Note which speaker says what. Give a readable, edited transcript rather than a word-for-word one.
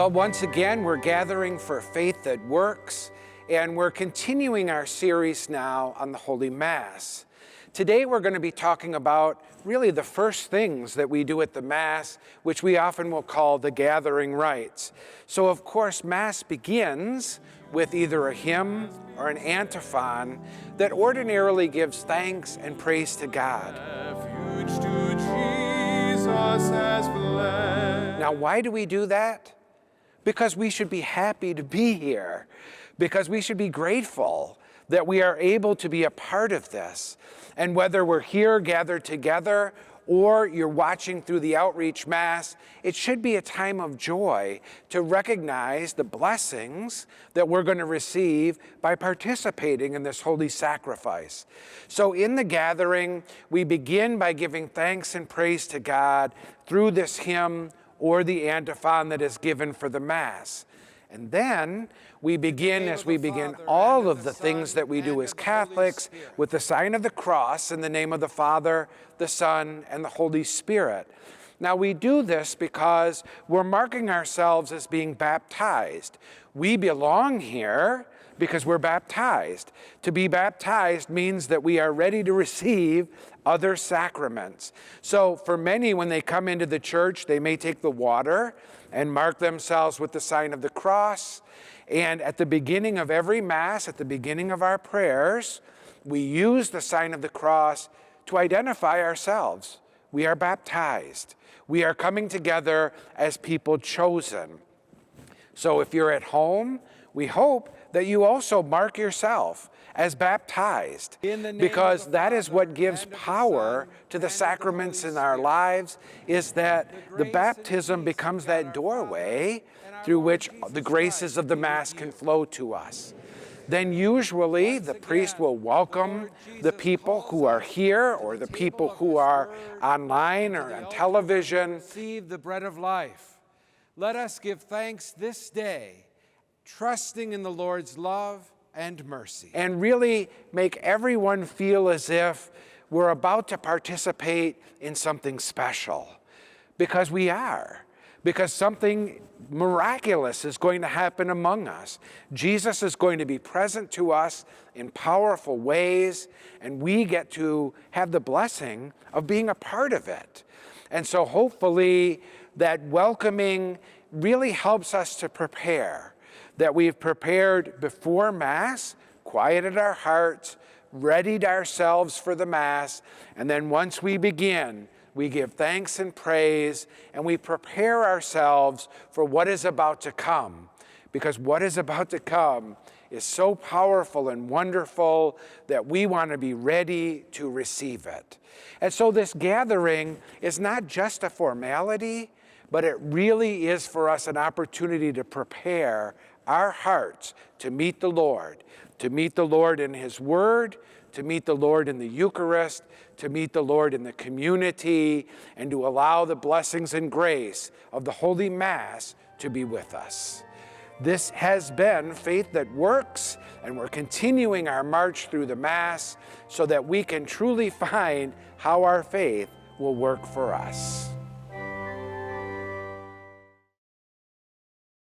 Speaker 1: Well, once again, we're gathering for Faith That Works, and we're continuing our series now on the Holy Mass. Today, we're going to be talking about really the first things that we do at the Mass, which we often will call the gathering rites. So, of course, Mass begins with either a hymn or an antiphon that ordinarily gives thanks and praise to God.
Speaker 2: Refuge to Jesus has fled.
Speaker 1: Now, why do we do that? Because we should be happy to be here, because we should be grateful that we are able to be a part of this. And whether we're here gathered together or you're watching through the Outreach Mass, it should be a time of joy to recognize the blessings that we're going to receive by participating in this holy sacrifice. So in the gathering, we begin by giving thanks and praise to God through this hymn or the antiphon that is given for the Mass. And then we begin, as we begin all of the things that we do as Catholics, with the sign of the cross in the name of the Father, the Son, and the Holy Spirit. Now we do this because we're marking ourselves as being baptized. We belong here because we're baptized. To be baptized means that we are ready to receive other sacraments. So for many, when they come into the church, they may take the water and mark themselves with the sign of the cross. And at the beginning of every Mass, at the beginning of our prayers, we use the sign of the cross to identify ourselves. We are baptized. We are coming together as people chosen. So if you're at home, we hope that you also mark yourself as baptized, because that is what gives power to the sacraments in our lives, is that the baptism becomes that doorway through which the graces of the Mass can flow to us. Then usually the priest will welcome the people who are here or the people who are online or on television.
Speaker 3: Receive the bread of life. Let us give thanks this day, trusting in the Lord's love and mercy.
Speaker 1: And really make everyone feel as if we're about to participate in something special. Because we are. Because something miraculous is going to happen among us. Jesus is going to be present to us in powerful ways, and we get to have the blessing of being a part of it. And so hopefully that welcoming really helps us to prepare, that we've prepared before Mass, quieted our hearts, readied ourselves for the Mass, and then once we begin, we give thanks and praise, and we prepare ourselves for what is about to come, because what is about to come is so powerful and wonderful that we want to be ready to receive it. And so this gathering is not just a formality, but it really is for us an opportunity to prepare our hearts to meet the Lord in His Word, to meet the Lord in the Eucharist, to meet the Lord in the community, and to allow the blessings and grace of the Holy Mass to be with us. This has been Faith That Works, and we're continuing our march through the Mass so that we can truly find how our faith will work for us.